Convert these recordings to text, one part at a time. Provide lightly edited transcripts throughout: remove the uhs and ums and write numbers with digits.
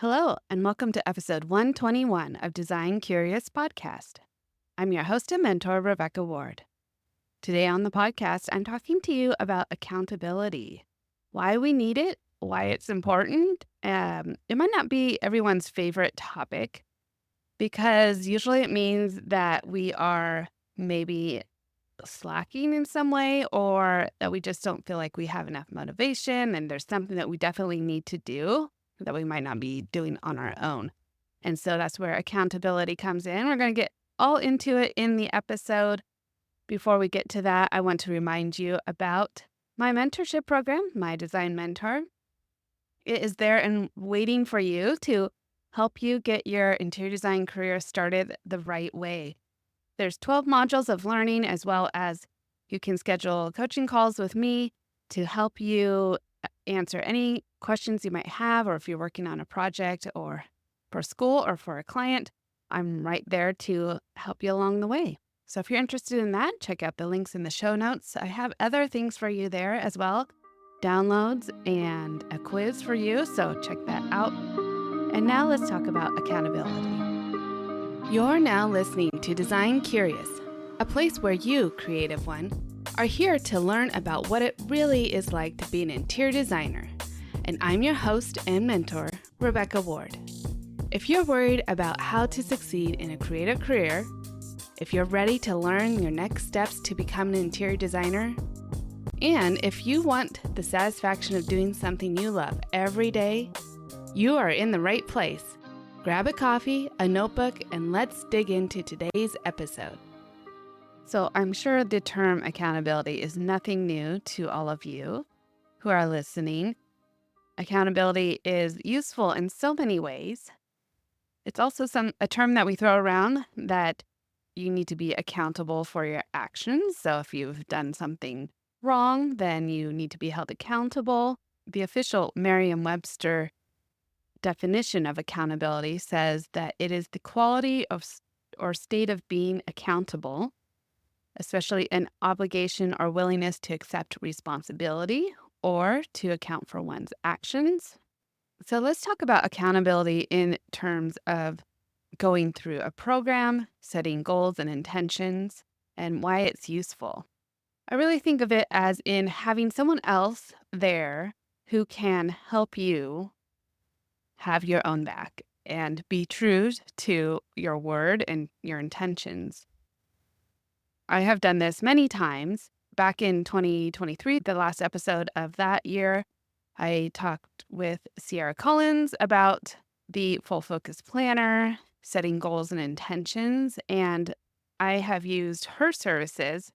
Hello, and welcome to episode 121 of Design Curious Podcast. I'm your host and mentor, Rebecca Ward. Today on the podcast, I'm talking to you about accountability, why we need it, why it's important. It might not be everyone's favorite topic because usually it means that we are maybe slacking in some way or that we just don't feel like we have enough motivation and there's something that we definitely need to do that we might not be doing on our own. And so that's where accountability comes in. We're going to get all into it in the episode. Before we get to that, I want to remind you about my mentorship program, My Design Mentor. It is there and waiting for you to help you get your interior design career started the right way. There's 12 modules of learning, as well as you can schedule coaching calls with me to help you answer any questions you might have, or if you're working on a project or for school or for a client, I'm right there to help you along the way. So if you're interested in that, check out the links in the show notes. I have other things for you there as well, downloads and a quiz for you, so check that out. And now let's talk about accountability. You're now listening to Design Curious, a place where you, creative one, are here to learn about what it really is like to be an interior designer. And I'm your host and mentor, Rebecca Ward. If you're worried about how to succeed in a creative career, if you're ready to learn your next steps to become an interior designer, and if you want the satisfaction of doing something you love every day, you are in the right place. Grab a coffee, a notebook, and let's dig into today's episode. So I'm sure the term accountability is nothing new to all of you who are listening. Accountability is useful in so many ways. It's also a term that we throw around that you need to be accountable for your actions. So if you've done something wrong, then you need to be held accountable. The official Merriam-Webster definition of accountability says that it is the quality of or state of being accountable, especially an obligation or willingness to accept responsibility or to account for one's actions. So let's talk about accountability in terms of going through a program, setting goals and intentions, and why it's useful. I really think of it as in having someone else there who can help you have your own back and be true to your word and your intentions. I have done this many times. Back in 2023, the last episode of that year, I talked with Sierra Collins about the Full Focus Planner, setting goals and intentions, and I have used her services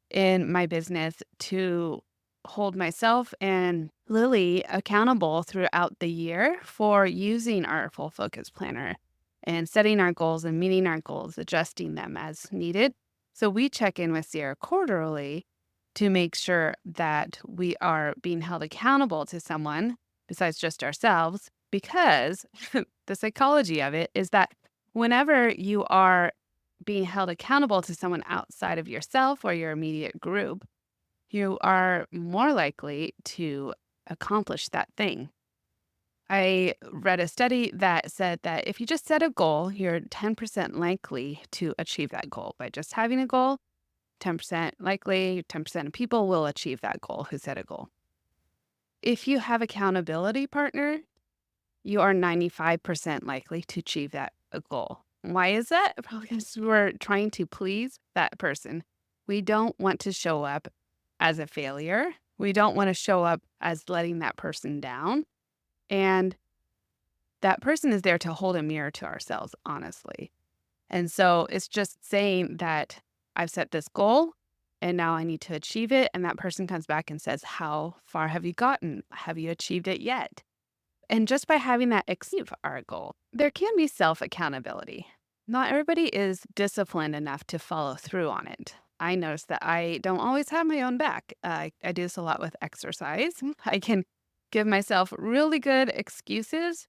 in my business to hold myself and Lily accountable throughout the year for using our Full Focus Planner and setting our goals and meeting our goals, adjusting them as needed. So we check in with Sierra quarterly to make sure that we are being held accountable to someone besides just ourselves, because the psychology of it is that whenever you are being held accountable to someone outside of yourself or your immediate group, you are more likely to accomplish that thing. I read a study that said that if you just set a goal, you're 10% likely to achieve that goal. By just having a goal, 10% likely, 10% of people will achieve that goal who set a goal. If you have accountability partner, you are 95% likely to achieve that goal. Why is that? Probably because we're trying to please that person. We don't want to show up as a failure. We don't want to show up as letting that person down. And that person is there to hold a mirror to ourselves, honestly. And so it's just saying that I've set this goal and now I need to achieve it. And that person comes back and says, how far have you gotten? Have you achieved it yet? And just by having that achieve our goal, there can be self-accountability. Not everybody is disciplined enough to follow through on it. I notice that I don't always have my own back. I do this a lot with exercise. I can give myself really good excuses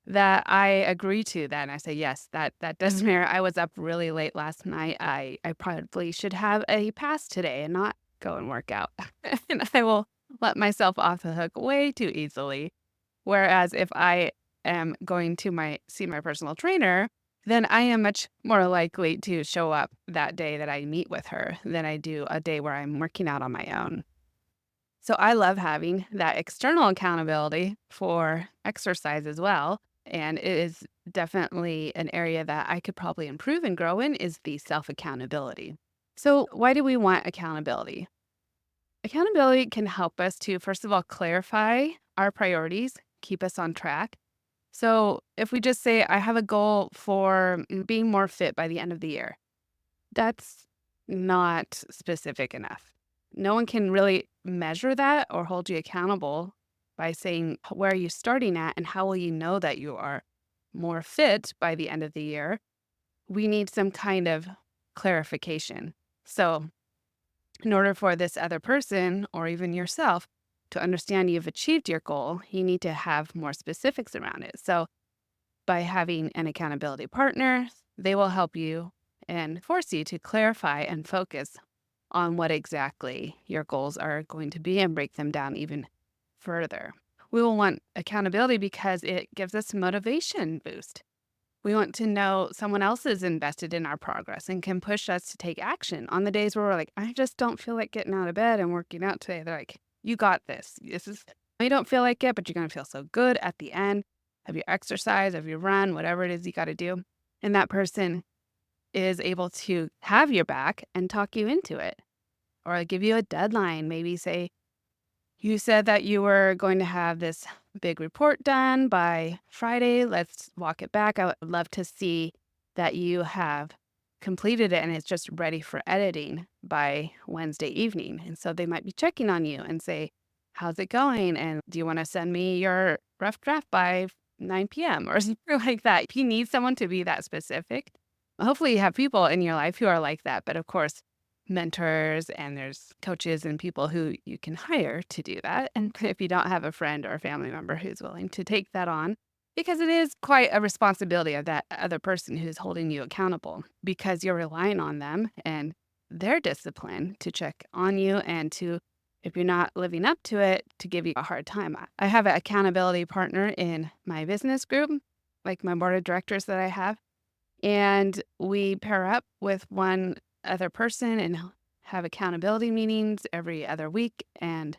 that I agree to that. And I say, yes, that does matter. I was up really late last night. I probably should have a pass today and not go and work out. And I will let myself off the hook way too easily. Whereas if I am going to see my personal trainer, then I am much more likely to show up that day that I meet with her than I do a day where I'm working out on my own. So I love having that external accountability for exercise as well. And it is definitely an area that I could probably improve and grow in is the self accountability. So, why do we want accountability? Accountability can help us to, first of all, clarify our priorities, keep us on track. So, if we just say, I have a goal for being more fit by the end of the year, that's not specific enough. No one can really measure that or hold you accountable by saying, where are you starting at and how will you know that you are more fit by the end of the year? We need some kind of clarification. So, in order for this other person or even yourself to understand you've achieved your goal, you need to have more specifics around it. So, by having an accountability partner, they will help you and force you to clarify and focus on what exactly your goals are going to be and break them down even further. We will want accountability because it gives us motivation boost. We want to know someone else is invested in our progress and can push us to take action on the days where we're like, I just don't feel like getting out of bed and working out today. They're like, you got this. You don't feel like it, but you're going to feel so good at the end of your exercise, of your run, whatever it is you got to do. And that person is able to have your back and talk you into it or give you a deadline. Maybe say, you said that you were going to have this big report done by Friday. Let's walk it back. I would love to see that you have completed it and it's just ready for editing by Wednesday evening. And so they might be checking on you and say, how's it going? And do you want to send me your rough draft by 9 p.m. or something like that? If you need someone to be that specific, hopefully you have people in your life who are like that. But of course, mentors and there's coaches and people who you can hire to do that. And if you don't have a friend or a family member who's willing to take that on, because it is quite a responsibility of that other person who's holding you accountable because you're relying on them and their discipline to check on you and to, if you're not living up to it, to give you a hard time. I have an accountability partner in my business group, like my board of directors that I have, and we pair up with one other person and have accountability meetings every other week and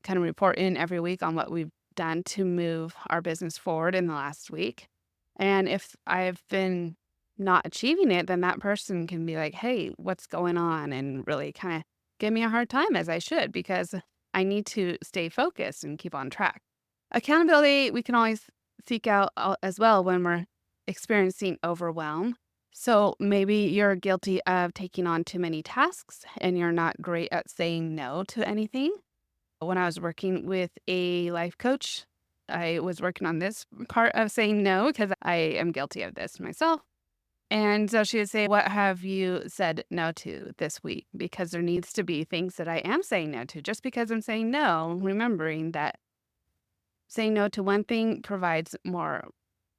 kind of report in every week on what we've done to move our business forward in the last week. And if I've been not achieving it, then that person can be like, hey, what's going on? And really kind of give me a hard time as I should because I need to stay focused and keep on track. Accountability, we can always seek out as well when we're experiencing overwhelm. So maybe you're guilty of taking on too many tasks and you're not great at saying no to anything. When I was working with a life coach, I was working on this part of saying no because I am guilty of this myself. And so she would say, what have you said no to this week? Because there needs to be things that I am saying no to. Just because I'm saying no, remembering that saying no to one thing provides more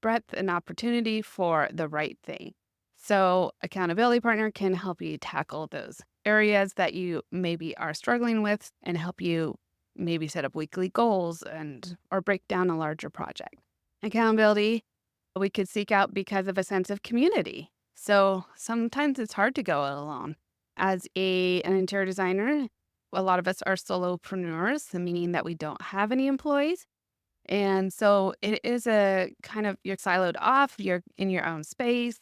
breadth and opportunity for the right thing. So, accountability partner can help you tackle those areas that you maybe are struggling with and help you maybe set up weekly goals and or break down a larger project. Accountability we could seek out because of a sense of community. So, sometimes it's hard to go it alone. As an interior designer, a lot of us are solopreneurs, meaning that we don't have any employees. And so it is a kind of you're siloed off, you're in your own space,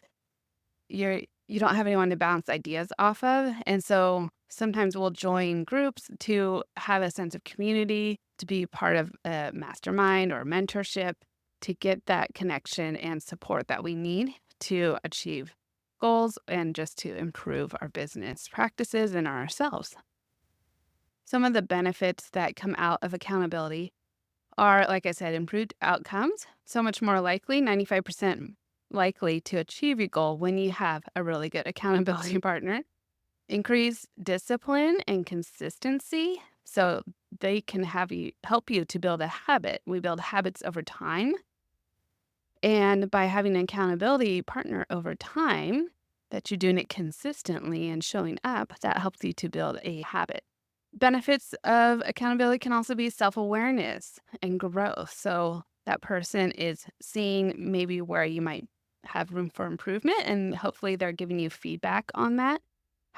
you don't have anyone to bounce ideas off of. And so sometimes we'll join groups to have a sense of community, to be part of a mastermind or mentorship, to get that connection and support that we need to achieve goals and just to improve our business practices and ourselves. Some of the benefits that come out of accountability are, like I said, improved outcomes. So much more likely, 95% likely to achieve your goal when you have a really good accountability partner. Increase discipline and consistency. So they can help you to build a habit. We build habits over time. And by having an accountability partner over time, that you're doing it consistently and showing up, that helps you to build a habit. Benefits of accountability can also be self-awareness and growth. So that person is seeing maybe where you might have room for improvement, and hopefully they're giving you feedback on that,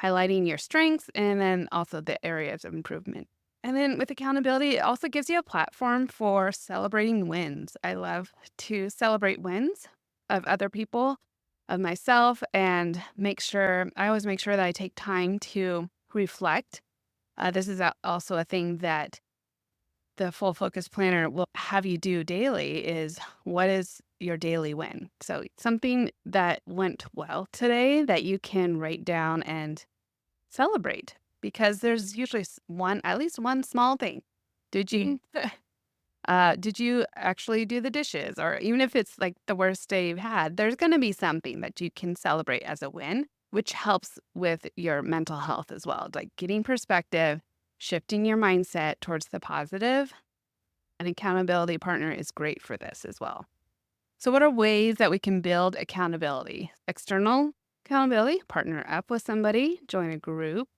highlighting your strengths and then also the areas of improvement. And then with accountability, it also gives you a platform for celebrating wins. I love to celebrate wins of other people, of myself, and I always make sure that I take time to reflect. This is also a thing that the full focus planner will have you do daily is what is your daily win? So something that went well today that you can write down and celebrate because there's usually at least one small thing. Did you did you actually do the dishes? Or even if it's like the worst day you've had, there's going to be something that you can celebrate as a win, which helps with your mental health as well. Like getting perspective, shifting your mindset towards the positive. An accountability partner is great for this as well. So, what are ways that we can build accountability? External accountability, partner up with somebody, join a group,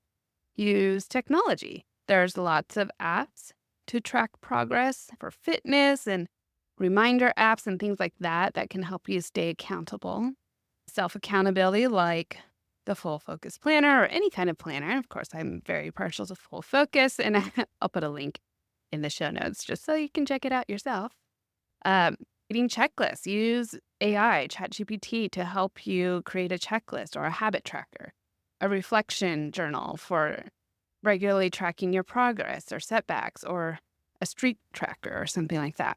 use technology. There's lots of apps to track progress for fitness and reminder apps and things like that that can help you stay accountable. Self accountability, like the Full Focus Planner or any kind of planner. Of course, I'm very partial to Full Focus, and I'll put a link in the show notes just so you can check it out yourself. Um, Eating checklists. Use AI, ChatGPT, to help you create a checklist or a habit tracker, a reflection journal for regularly tracking your progress or setbacks, or a streak tracker or something like that.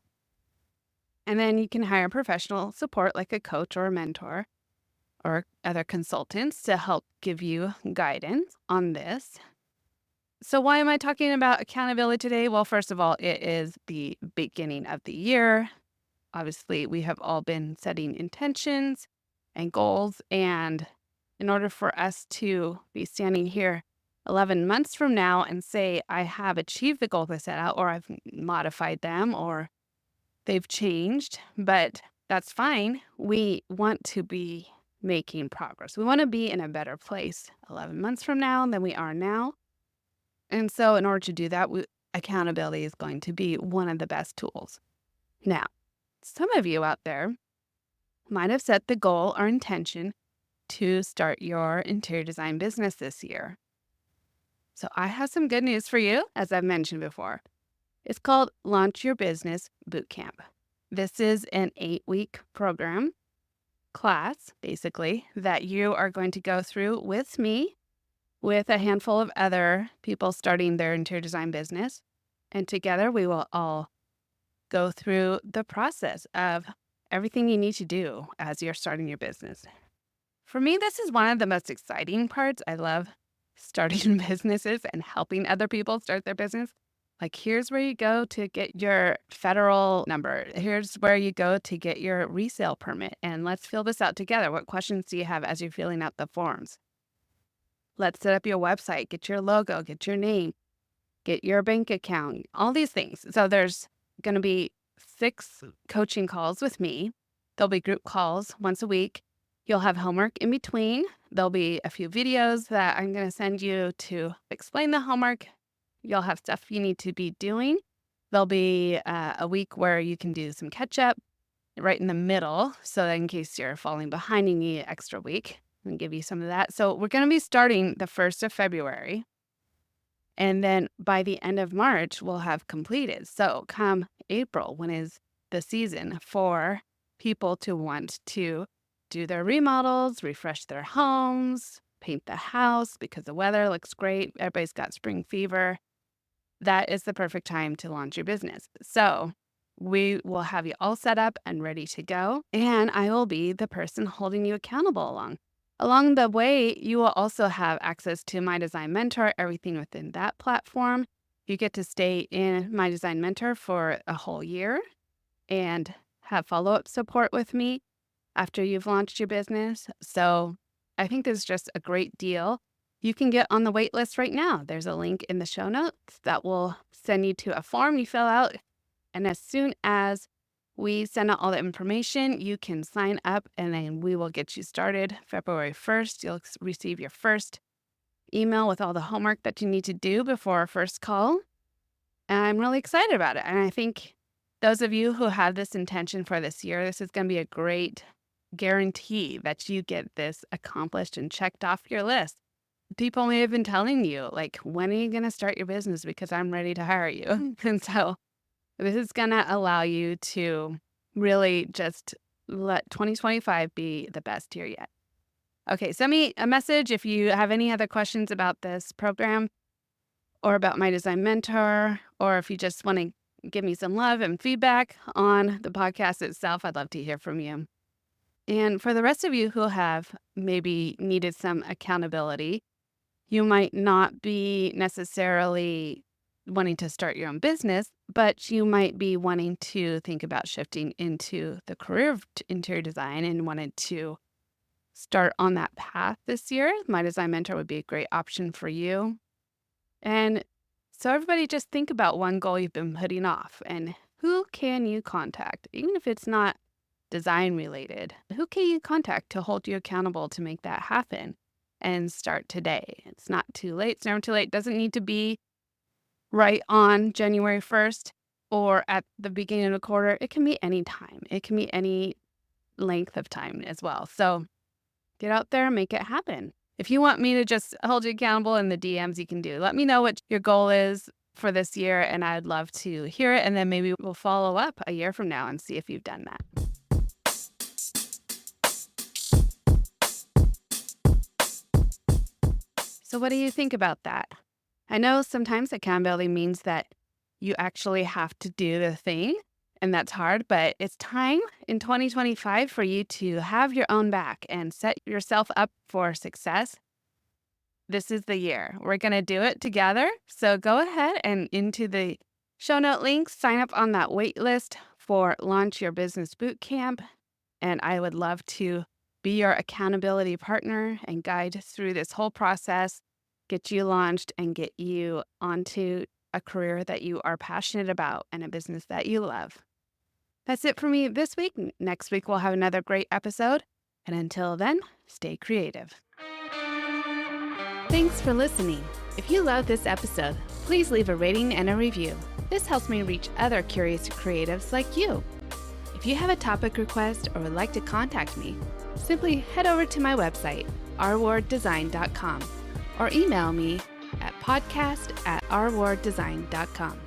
And then you can hire professional support like a coach or a mentor or other consultants to help give you guidance on this. So why am I talking about accountability today? Well, first of all, it is the beginning of the year. Obviously, we have all been setting intentions and goals. And in order for us to be standing here 11 months from now and say, I have achieved the goals I set out, or I've modified them, or they've changed, but that's fine. We want to be making progress. We want to be in a better place 11 months from now than we are now. And so in order to do that, accountability is going to be one of the best tools. Now, some of you out there might have set the goal or intention to start your interior design business this year. So I have some good news for you, as I've mentioned before. It's called Launch Your Business Bootcamp. This is an 8-week program, class, basically, that you are going to go through with me, with a handful of other people starting their interior design business. And together we will all go through the process of everything you need to do as you're starting your business. For me, this is one of the most exciting parts. I love starting businesses and helping other people start their business. Like, here's where you go to get your federal number. Here's where you go to get your resale permit. And let's fill this out together. What questions do you have as you're filling out the forms? Let's set up your website, get your logo, get your name, get your bank account, all these things. So there's going to be 6 coaching calls with me. There'll be group calls once a week. You'll have homework in between. There'll be a few videos that I'm going to send you to explain the homework. You'll have stuff you need to be doing. There'll be a week where you can do some catch up right in the middle. So that in case you're falling behind, you need an extra week. And give you some of that. So we're going to be starting the 1st of February. And then by the end of March, we'll have completed. So come April, when is the season for people to want to do their remodels, refresh their homes, paint the house because the weather looks great. Everybody's got spring fever. That is the perfect time to launch your business. So we will have you all set up and ready to go. And I will be the person holding you accountable along the way. You will also have access to My Design Mentor, everything within that platform. You get to stay in My Design Mentor for a whole year and have follow-up support with me after you've launched your business. So I think this is just a great deal. You can get on the wait list right now. There's a link in the show notes that will send you to a form you fill out. And as soon as we send out all the information, you can sign up, and then we will get you started. February 1st, you'll receive your first email with all the homework that you need to do before our first call. And I'm really excited about it. And I think Those of you who have this intention for this year, this is going to be a great guarantee that you get this accomplished and checked off your list. People may have been telling you, like, when are you going to start your business? Because I'm ready to hire you. And so this is going to allow you to really just let 2025 be the best year yet. Okay, send me a message if you have any other questions about this program or about my design mentor, or if you just want to give me some love and feedback on the podcast itself. I'd love to hear from you. And for the rest of you who have maybe needed some accountability, you might not be necessarily wanting to start your own business, but you might be wanting to think about shifting into the career of interior design and wanted to start on that path this year. My design mentor would be a great option for you. And so everybody just think about one goal you've been putting off and who can you contact, even if it's not design related. Who can you contact to hold you accountable to make that happen and start today? It's not too late. It's never too late. It doesn't need to be right on January 1st or at the beginning of the quarter. It can be any time. It can be any length of time as well. So get out there and make it happen. If you want me to just hold you accountable in the DMs, you can do. Let me know what your goal is for this year, and I'd love to hear it. And then maybe we'll follow up a year from now and see if you've done that. So what do you think about that? I know sometimes accountability means that you actually have to do the thing, and that's hard, but it's time in 2025 for you to have your own back and set yourself up for success. This is the year. We're going to do it together. So go ahead and into the show note links, sign up on that wait list for Launch Your Business Bootcamp. And I would love to be your accountability partner and guide through this whole process, get you launched and get you onto a career that you are passionate about and a business that you love. That's it for me this week. Next week, we'll have another great episode. And until then, stay creative. Thanks for listening. If you love this episode, please leave a rating and a review. This helps me reach other curious creatives like you. If you have a topic request or would like to contact me, simply head over to my website, rwarddesign.com, or email me at podcast@rwarddesign.com.